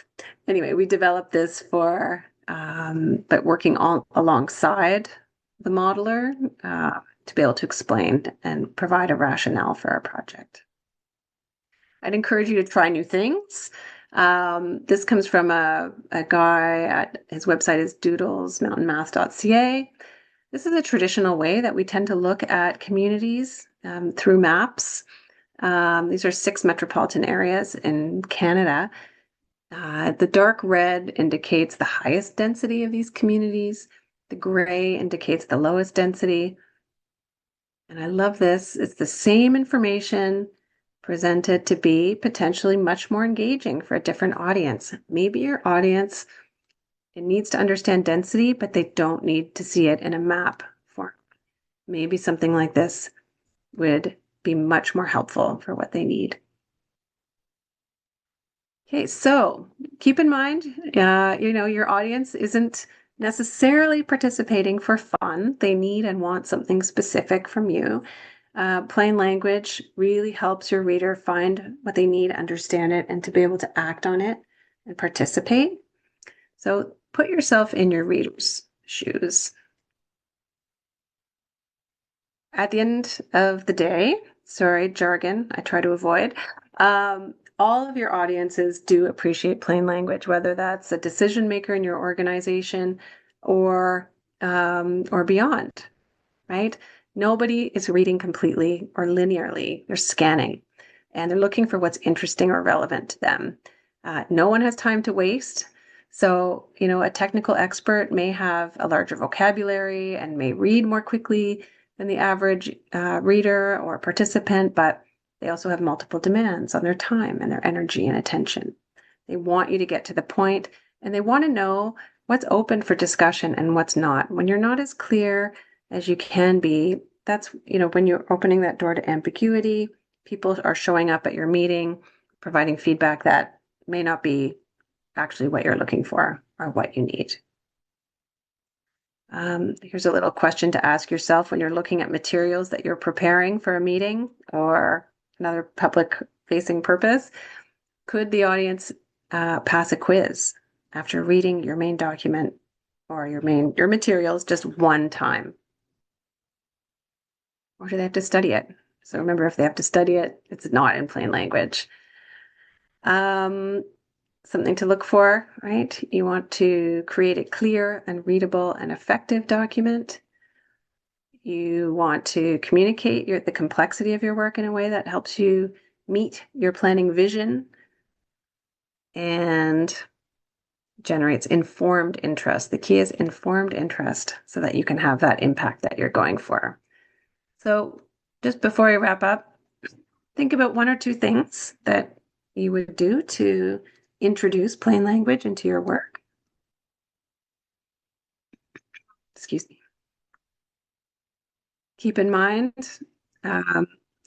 anyway, we developed this for, but working alongside the modeler to be able to explain and provide a rationale for our project. I'd encourage you to try new things. This comes from a guy at his website is doodlesmountainmath.ca. This is a traditional way that we tend to look at communities through maps. These are 6 metropolitan areas in Canada. The dark red indicates the highest density of these communities. The gray indicates the lowest density. And I love this. It's the same information presented to be potentially much more engaging for a different audience. Maybe your audience, it needs to understand density, but they don't need to see it in a map form. Maybe something like this would be much more helpful for what they need. Okay, so keep in mind, your audience isn't necessarily participating for fun. They need and want something specific from you. Plain language really helps your reader find what they need, understand it, and to be able to act on it and participate. So put yourself in your reader's shoes. At the end of the day, sorry, jargon, I try to avoid, all of your audiences do appreciate plain language, whether that's a decision maker in your organization or beyond, right? Nobody is reading completely or linearly. They're scanning and they're looking for what's interesting or relevant to them. No one has time to waste. So, a technical expert may have a larger vocabulary and may read more quickly than the average reader or participant, but they also have multiple demands on their time and their energy and attention. They want you to get to the point and they want to know what's open for discussion and what's not. When you're not as clear as you can be, that's, when you're opening that door to ambiguity, people are showing up at your meeting, providing feedback that may not be actually what you're looking for or what you need. Here's a little question to ask yourself when you're looking at materials that you're preparing for a meeting or another public-facing purpose. Could the audience pass a quiz after reading your main document or your materials just one time? Or do they have to study it? So remember, if they have to study it, it's not in plain language. Something to look for, right? You want to create a clear and readable and effective document. You want to communicate the complexity of your work in a way that helps you meet your planning vision and generates informed interest. The key is informed interest so that you can have that impact that you're going for. So just before I wrap up, think about 1 or 2 things that you would do to introduce plain language into your work. Excuse me. Keep in mind,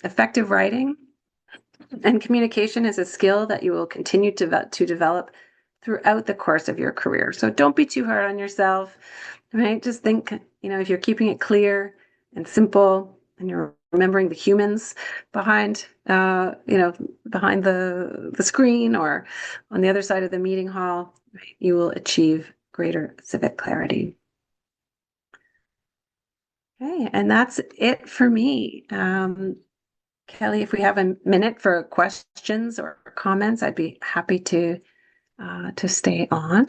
effective writing and communication is a skill that you will continue to develop throughout the course of your career. So don't be too hard on yourself, right? Just think, if you're keeping it clear and simple and you're remembering the humans behind, behind the screen or on the other side of the meeting hall, right, you will achieve greater civic clarity. Okay, and that's it for me. Kelly, if we have a minute for questions or comments, I'd be happy to stay on.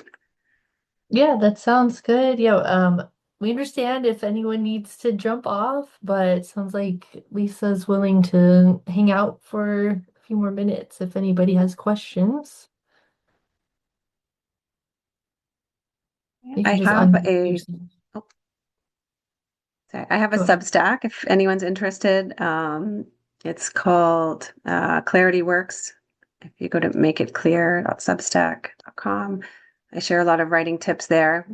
Yeah, that sounds good. Yeah, we understand if anyone needs to jump off, but it sounds like Lisa's willing to hang out for a few more minutes if anybody has questions. You I can just have unmute a yourself. oh, sorry, I have a Go ahead. Substack if anyone's interested. It's called Clarity Works. If you go to makeitclear.substack.com, I share a lot of writing tips there,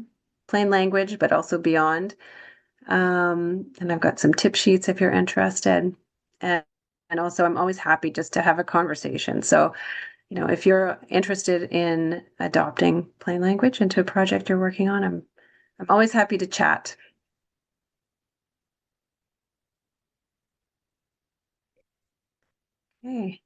plain language, but also beyond. And I've got some tip sheets if you're interested. And, and also, I'm always happy just to have a conversation. So, if you're interested in adopting plain language into a project you're working on, I'm always happy to chat. Okay.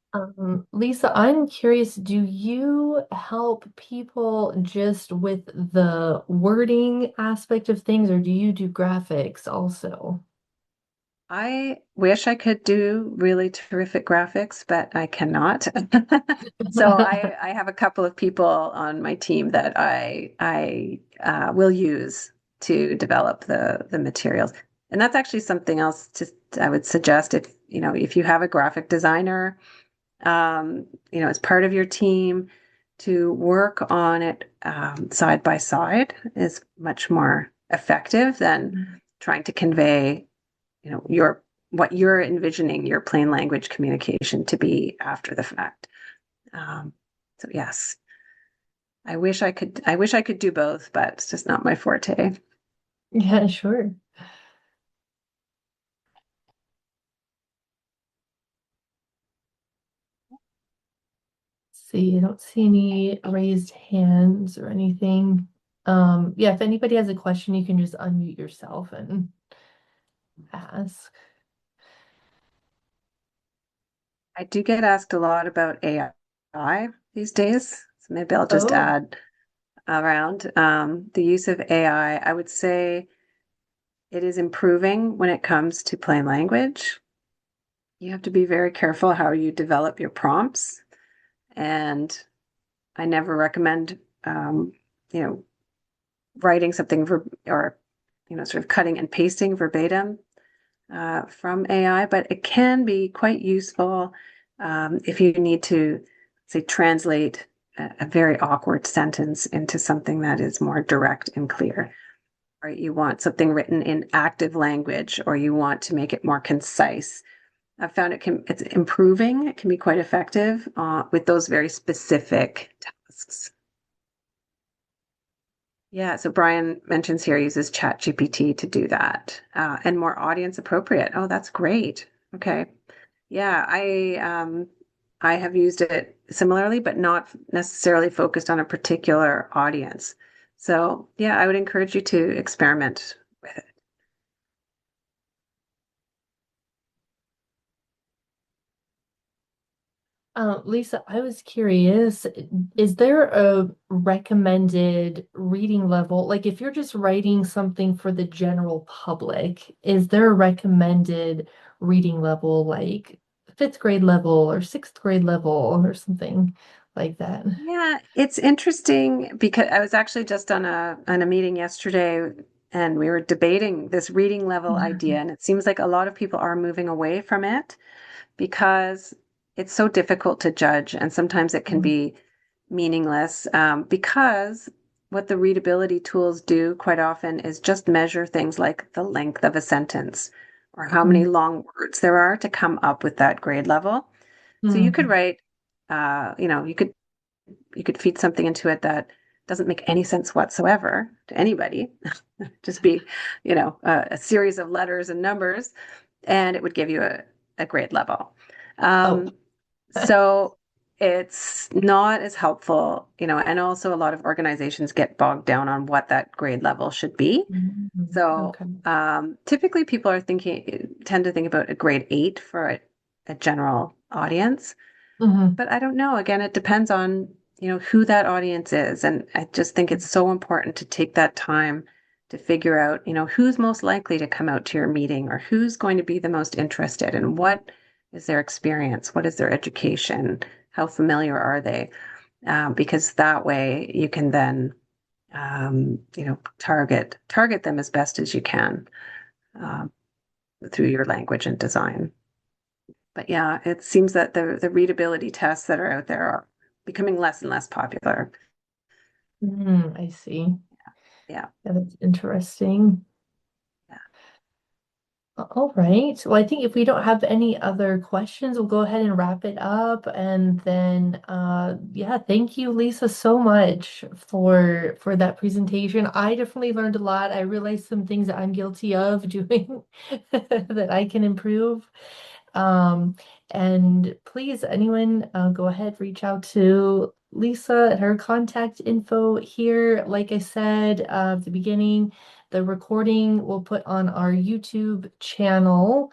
Lisa, I'm curious, do you help people just with the wording aspect of things, or do you do graphics also? I wish I could do really terrific graphics, but I cannot. So I have a couple of people on my team that I will use to develop the materials. And that's actually something else I would suggest if you have a graphic designer, as part of your team to work on it side by side is much more effective than trying to convey your what you're envisioning your plain language communication to be after the fact. So yes, I wish I could do both, but it's just not my forte. Yeah, sure. See, I don't see any raised hands or anything. Yeah, if anybody has a question, you can just unmute yourself and ask. I do get asked a lot about AI these days, so maybe I'll just Oh, add around the use of AI. I would say it is improving when it comes to plain language. You have to be very careful how you develop your prompts, and I never recommend, you know, writing something or sort of cutting and pasting verbatim from AI, but it can be quite useful if you need to, say, translate a very awkward sentence into something that is more direct and clear. Right? You want something written in active language, or you want to make it more concise. I've found it's improving. It can be quite effective with those very specific tasks. Yeah, so Brian mentions here he uses ChatGPT to do that, and more audience appropriate. Oh, that's great. Okay. Yeah, I have used it similarly, but not necessarily focused on a particular audience. So yeah, I would encourage you to experiment with it. Lisa, I was curious, is there a recommended reading level? Like if you're just writing something for the general public, is there a recommended reading level, like fifth grade level or sixth grade level or something like that? Yeah, it's interesting because I was actually just on a meeting yesterday and we were debating this reading level idea, and it seems like a lot of people are moving away from it because it's so difficult to judge, and sometimes it can Mhm. be meaningless because what the readability tools do quite often is just measure things like the length of a sentence or how many long words there are to come up with that grade level. So you could Mhm. write, you could feed something into it that doesn't make any sense whatsoever to anybody, just be, a series of letters and numbers, and it would give you a grade level. Oh. Um, so it's not as helpful, and also a lot of organizations get bogged down on what that grade level should be. So Okay. typically people tend to think about a grade 8 for a general audience. Mhm. But I don't know. Again, it depends on, who that audience is. And I just think it's so important to take that time to figure out, who's most likely to come out to your meeting or who's going to be the most interested and what is their experience? What is their education? How familiar are they? Because that way you can then, target them as best as you can through your language and design. But yeah, it seems that the readability tests that are out there are becoming less and less popular. I see. Yeah. Yeah, that's interesting. Yeah. All right. Well, I think if we don't have any other questions, we'll go ahead and wrap it up. And then, yeah, thank you, Lisa, so much for that presentation. I definitely learned a lot. I realized some things that I'm guilty of doing that I can improve. Um, and please, anyone, go ahead, reach out to Lisa at her contact info here. Like I said, at the beginning, the recording we'll put on our YouTube channel.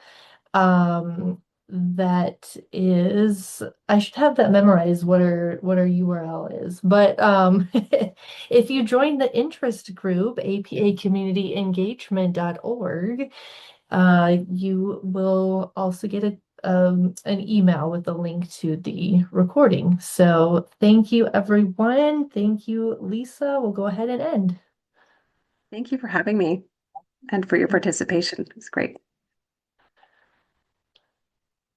That is, I should have that memorized what our URL is. But if you join the interest group, apacommunityengagement.org, you will also get an email with a link to the recording. So thank you, everyone. Thank you, Lisa. We'll go ahead and end. Thank you for having me and for your participation. It's great.